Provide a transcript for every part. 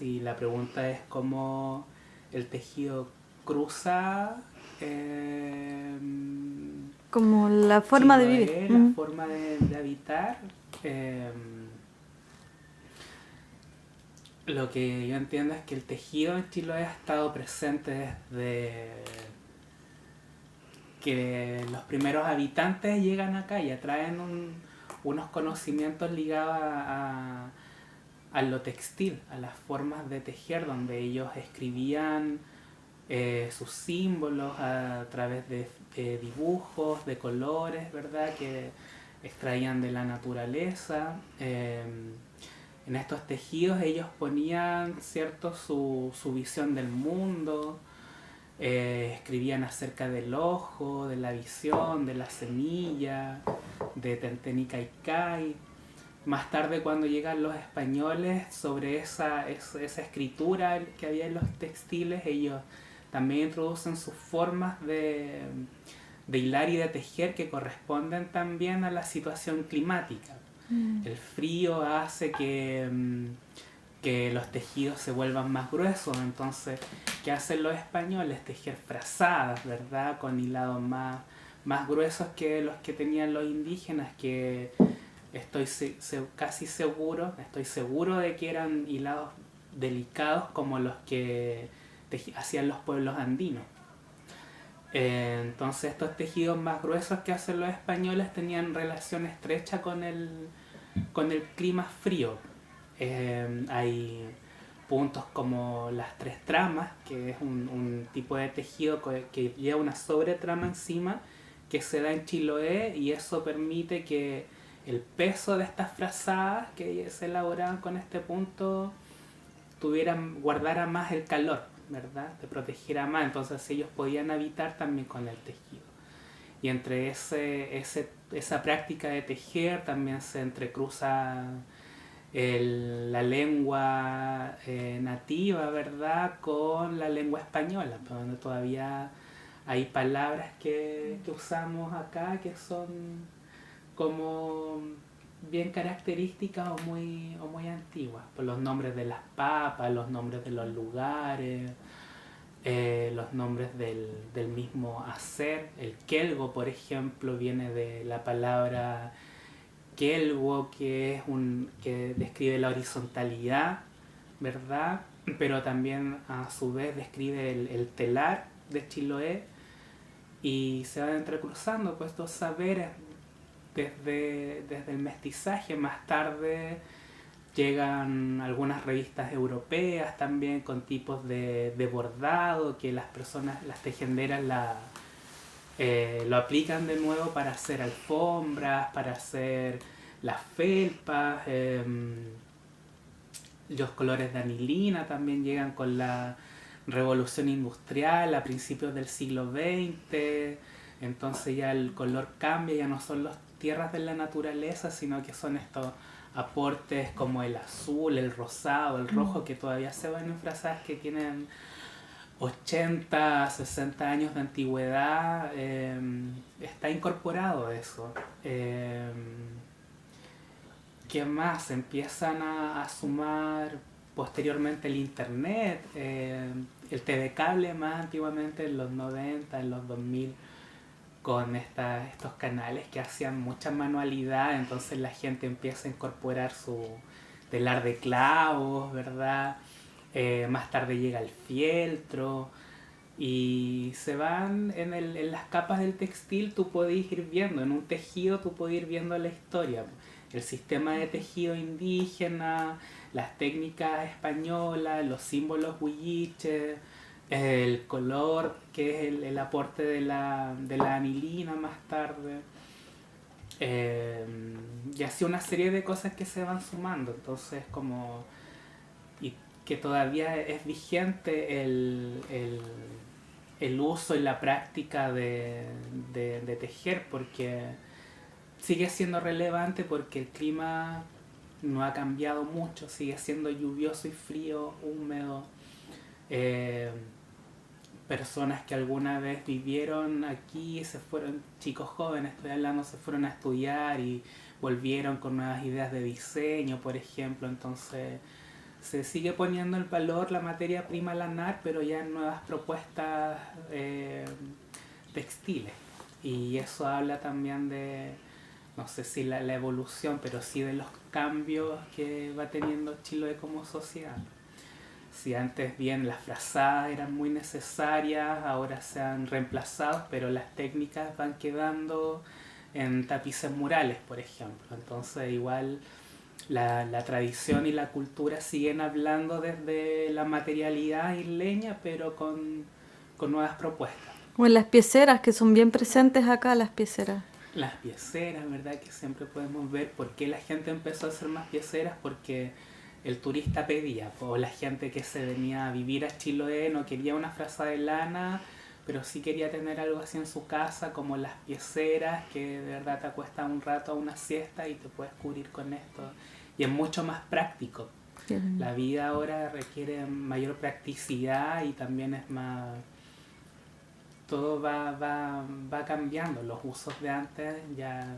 si la pregunta es cómo el tejido cruza Como la forma de vivir. Chiloé, la forma de habitar, lo que yo entiendo es que el tejido en Chiloé ha estado presente desde que los primeros habitantes llegan acá y traen unos conocimientos ligados a lo textil, a las formas de tejer, donde ellos escribían sus símbolos a través de dibujos, de colores, ¿verdad? Que extraían de la naturaleza. En estos tejidos ellos ponían, ¿cierto?, su visión del mundo, escribían acerca del ojo, de la visión, de la semilla, de Tentenicaikai. Más tarde, cuando llegan los españoles, sobre esa escritura que había en los textiles, ellos también introducen sus formas de hilar y de tejer que corresponden también a la situación climática. El frío hace que los tejidos se vuelvan más gruesos, entonces, ¿qué hacen los españoles? Tejer frazadas, ¿verdad? Con hilados más gruesos que los que tenían los indígenas, que estoy seguro de que eran hilados delicados como los que hacían los pueblos andinos. Entonces estos tejidos más gruesos que hacen los españoles tenían relación estrecha con el clima frío. Hay puntos como las tres tramas, que es un tipo de tejido que lleva una sobretrama encima, que se da en Chiloé, y eso permite que el peso de estas frazadas que se elaboraban con este punto guardara más el calor, ¿verdad? Te protegiera más, entonces ellos podían habitar también con el tejido. Y entre esa práctica de tejer también se entrecruza la lengua nativa, ¿verdad?, con la lengua española, donde todavía hay palabras que usamos acá que son como bien características o muy antiguas, por los nombres de las papas, los nombres de los lugares, los nombres del mismo hacer. El quelgo, por ejemplo, viene de la palabra quelgo, que describe la horizontalidad, ¿verdad? Pero también a su vez describe el telar de Chiloé, y se van entrecruzando pues estos saberes desde el mestizaje. Más tarde llegan algunas revistas europeas también con tipos de bordado que las tejenderas lo aplican de nuevo para hacer alfombras, para hacer las felpas. Los colores de anilina también llegan con la revolución industrial a principios del siglo XX. Entonces ya el color cambia, ya no son las tierras de la naturaleza, sino que son estos aportes como el azul, el rosado, el rojo, que todavía se ven en frazadas que tienen 80, 60 años de antigüedad. Está incorporado eso. ¿Qué más? Empiezan a sumar posteriormente el internet, el TV cable más antiguamente en los 90, en los 2000, con estos canales que hacían mucha manualidad. Entonces la gente empieza a incorporar su telar de clavos, ¿verdad? Más tarde llega el fieltro, y se van en las capas del textil. Tú podés ir viendo, en un tejido tú podés ir viendo la historia, el sistema de tejido indígena, las técnicas españolas, los símbolos huilliches, el color, que es el aporte de la anilina más tarde, y así una serie de cosas que se van sumando. Entonces como, y que todavía es vigente el uso y la práctica de tejer, porque sigue siendo relevante, porque el clima no ha cambiado mucho, sigue siendo lluvioso y frío, húmedo. Eh, Personas que alguna vez vivieron aquí, se fueron, chicos jóvenes estoy hablando, se fueron a estudiar y volvieron con nuevas ideas de diseño, por ejemplo. Entonces se sigue poniendo el valor, la materia prima lanar, pero ya en nuevas propuestas textiles. Y eso habla también de, no sé si la evolución, pero sí de los cambios que va teniendo Chiloé como sociedad. Si antes bien las frazadas eran muy necesarias, ahora se han reemplazado, pero las técnicas van quedando en tapices murales, por ejemplo. Entonces igual la tradición y la cultura siguen hablando desde la materialidad isleña, pero con nuevas propuestas. O en las pieceras, que son bien presentes acá, las pieceras. Las pieceras, ¿verdad? Que siempre podemos ver por qué la gente empezó a hacer más pieceras, porque el turista pedía, o la gente que se venía a vivir a Chiloé no quería una frazada de lana, pero sí quería tener algo así en su casa, como las pieceras, que de verdad te acuestas un rato, una siesta y te puedes cubrir con esto. Y es mucho más práctico. Bien. La vida ahora requiere mayor practicidad y también es más... Todo va cambiando. Los usos de antes ya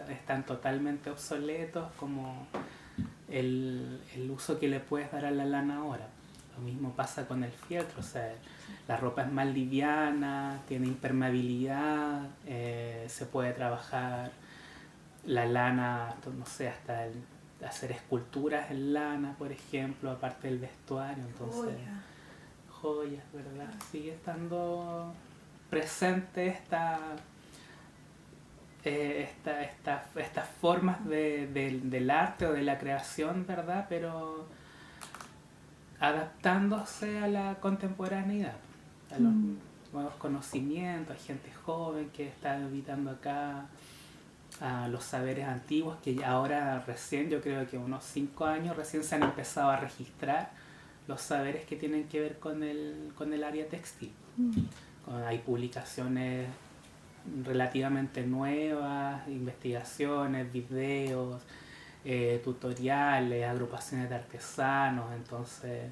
están totalmente obsoletos, como el uso que le puedes dar a la lana ahora. Lo mismo pasa con el fieltro, o sea, la ropa es más liviana, tiene impermeabilidad, se puede trabajar la lana, no sé, hasta hacer esculturas en lana, por ejemplo, aparte del vestuario. Entonces, joyas, ¿verdad? Sigue estando presente estas formas del arte o de la creación, ¿verdad? Pero adaptándose a la contemporaneidad, a los nuevos conocimientos, hay gente joven que está habitando acá, a los saberes antiguos que ahora recién, yo creo que unos 5 años recién se han empezado a registrar los saberes que tienen que ver con el área textil. Hay publicaciones relativamente nuevas, investigaciones, videos, tutoriales, agrupaciones de artesanos, entonces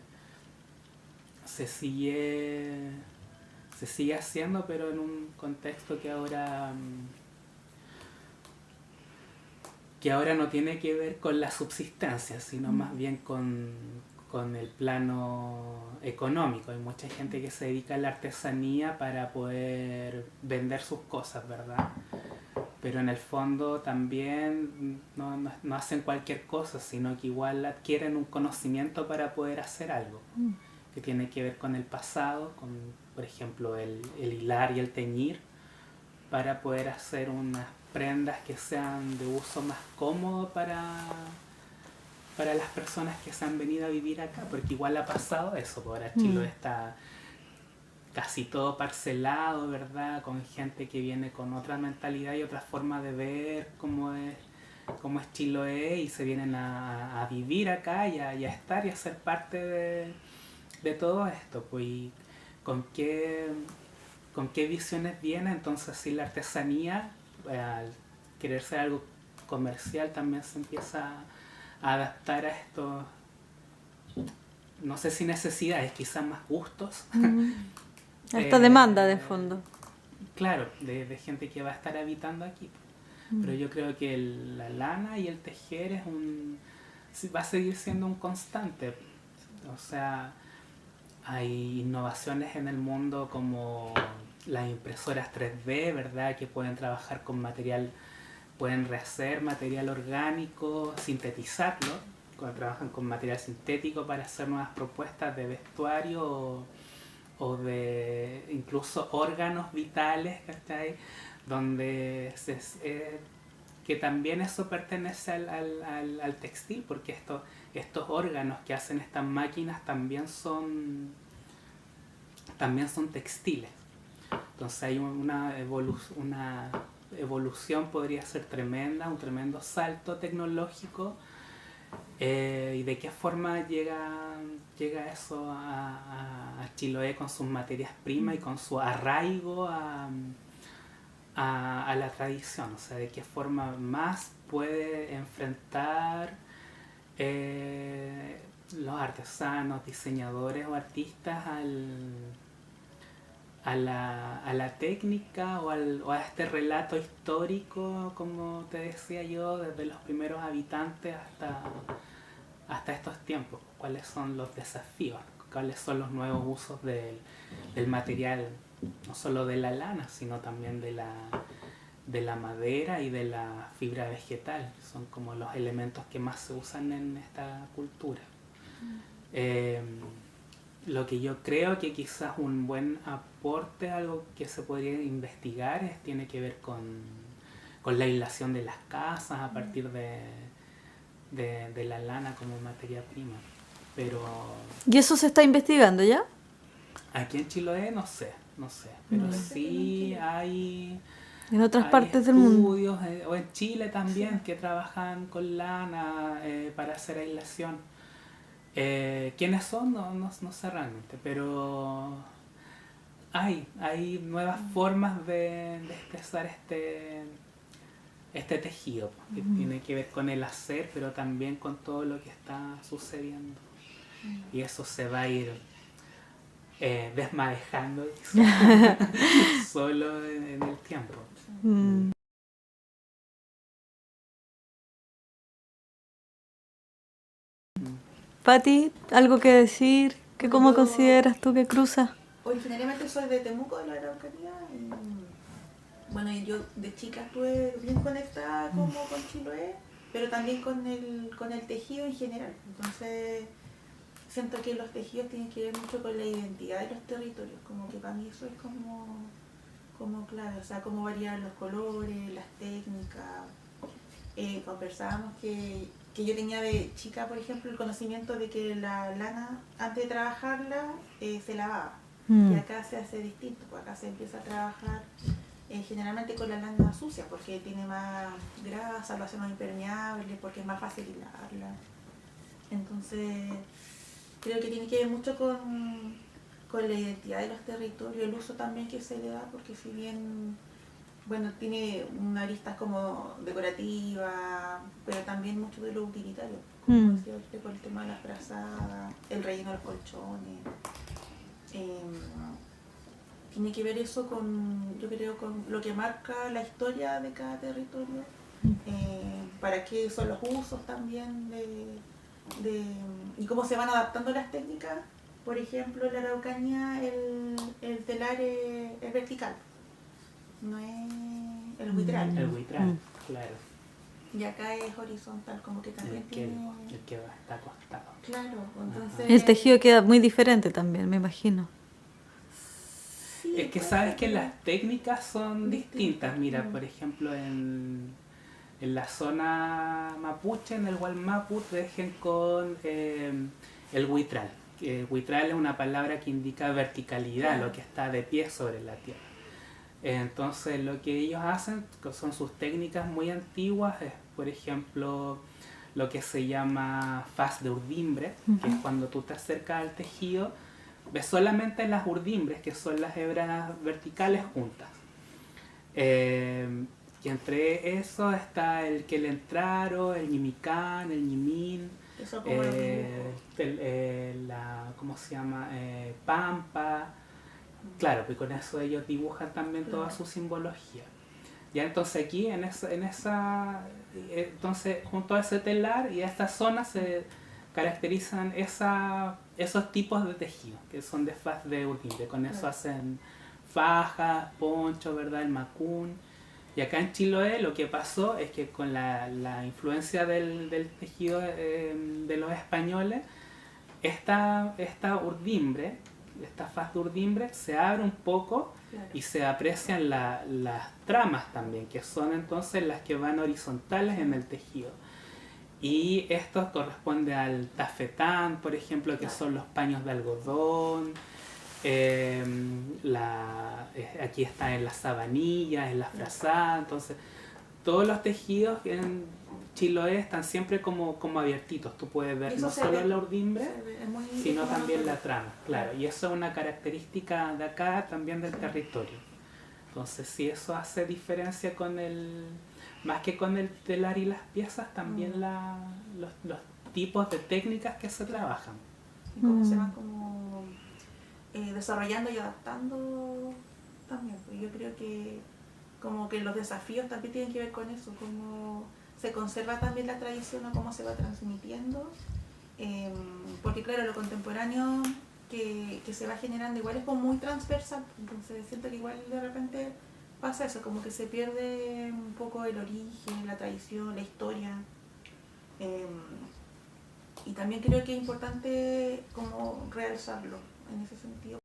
se sigue haciendo, pero en un contexto que ahora no tiene que ver con la subsistencia, sino más bien con el plano económico. Hay mucha gente que se dedica a la artesanía para poder vender sus cosas, ¿verdad? Pero en el fondo también no hacen cualquier cosa, sino que igual adquieren un conocimiento para poder hacer algo, que tiene que ver con el pasado, con, por ejemplo, el hilar y el teñir, para poder hacer unas prendas que sean de uso más cómodo para las personas que se han venido a vivir acá, porque igual ha pasado eso, ahora Chiloé está casi todo parcelado, ¿verdad? Con gente que viene con otra mentalidad y otra forma de ver cómo es Chiloé, y se vienen a vivir acá y a estar y a ser parte de todo esto, pues, y con qué visiones viene. Entonces sí, la artesanía, al querer ser algo comercial, también se empieza a adaptar a estos, no sé si necesidades, quizás más gustos. A esta demanda de fondo. Claro, de gente que va a estar habitando aquí. Pero yo creo que la lana y el tejer va a seguir siendo un constante. O sea, hay innovaciones en el mundo como las impresoras 3D, ¿verdad? Que pueden trabajar con material, pueden rehacer material orgánico, sintetizarlo, trabajan con material sintético para hacer nuevas propuestas de vestuario o de incluso órganos vitales, ¿cachai? Donde que también eso pertenece al textil, porque estos órganos que hacen estas máquinas también son textiles. Entonces hay una evolución, podría ser tremenda, un tremendo salto tecnológico. ¿Y de qué forma llega eso a Chiloé con sus materias primas y con su arraigo a la tradición? O sea, ¿de qué forma más puede enfrentar los artesanos, diseñadores o artistas a la técnica o a este relato histórico, como te decía yo, desde los primeros habitantes hasta estos tiempos, cuáles son los desafíos, cuáles son los nuevos usos del material, no solo de la lana, sino también de la madera y de la fibra vegetal, que son como los elementos que más se usan en esta cultura. Lo que yo creo que quizás un buen aporte, algo que se podría investigar, tiene que ver con la aislación de las casas a partir de la lana como materia prima. Pero ¿Y eso se está investigando ya? aquí en Chiloé no sé, pero sí En otras hay partes del mundo. estudios, o en Chile también, que trabajan con lana para hacer aislación. ¿Quiénes son? No sé realmente, pero hay nuevas formas de expresar este tejido, que tiene que ver con el hacer, pero también con todo lo que está sucediendo. Y eso se va a ir desmadejando solo en el tiempo. Pati, ¿algo que decir? ¿Que ¿Cómo consideras tú que cruza? Originariamente soy de Temuco, de la Araucanía. Bueno, y yo de chica estuve bien conectada como con Chiloé, pero también con el tejido en general. Entonces siento que los tejidos tienen que ver mucho con la identidad de los territorios, como que para mí eso es como clave, o sea, cómo varían los colores, las técnicas. Conversábamos que yo tenía de chica, por ejemplo, el conocimiento de que la lana, antes de trabajarla, se lavaba. Y acá se hace distinto, pues acá se empieza a trabajar generalmente con la lana sucia, porque tiene más grasa, lo hace más impermeable, porque es más fácil hilarla. Entonces, creo que tiene que ver mucho con la identidad de los territorios, el uso también que se le da, porque si bien, bueno, tiene una arista como decorativa, pero también mucho de lo utilitario, como decía usted, con el tema de las frazadas, el relleno de los colchones. Tiene que ver eso yo creo, con lo que marca la historia de cada territorio, para qué son los usos también y cómo se van adaptando las técnicas. Por ejemplo, en la Araucanía el telar es vertical, no es el buitral. El buitral, claro. Y acá es horizontal, como que también tiene... El que está acostado. Claro, entonces... El tejido queda muy diferente también, me imagino. Sí, es que sabes que las técnicas son distintas. Mira, por ejemplo, en la zona mapuche, en el Gualmapu, tejen con el huitral. El huitral es una palabra que indica verticalidad, lo que está de pie sobre la tierra. Entonces lo que ellos hacen, que son sus técnicas muy antiguas, es por ejemplo lo que se llama faz de urdimbre, que es cuando tú te acercas al tejido, ves solamente las urdimbres, que son las hebras verticales juntas. Y entre eso está el quelentraro, el ñimicán, el ñimín, ¿cómo se llama? Pampa. Claro, pues con eso ellos dibujan también toda su simbología. Ya entonces aquí entonces junto a ese telar y a esta zona se caracterizan esos tipos de tejidos que son de faz de urdimbre. Con eso hacen fajas, poncho, ¿verdad? El macún. Y acá en Chiloé lo que pasó es que con la influencia del tejido de los españoles, esta urdimbre, esta faz de urdimbre se abre un poco y se aprecian las tramas también, que son entonces las que van horizontales en el tejido. Y esto corresponde al tafetán, por ejemplo, que son los paños de algodón. Aquí está en la sabanilla, en la frazada. Entonces, todos los tejidos en Chiloé están siempre como abiertitos. Tú puedes ver no solo la urdimbre, sino también la trama. Claro, y eso es una característica de acá, también del territorio. Entonces, si eso hace diferencia más que con el telar y las piezas, también los tipos de técnicas que se trabajan. Y cómo se van como desarrollando y adaptando también. Pues yo creo que como que los desafíos también tienen que ver con eso, cómo se conserva también la tradición o cómo se va transmitiendo, porque claro, lo contemporáneo que se va generando igual es como muy transversal, entonces siento que igual de repente pasa eso, como que se pierde un poco el origen, la tradición, la historia. Y también creo que es importante como realzarlo en ese sentido.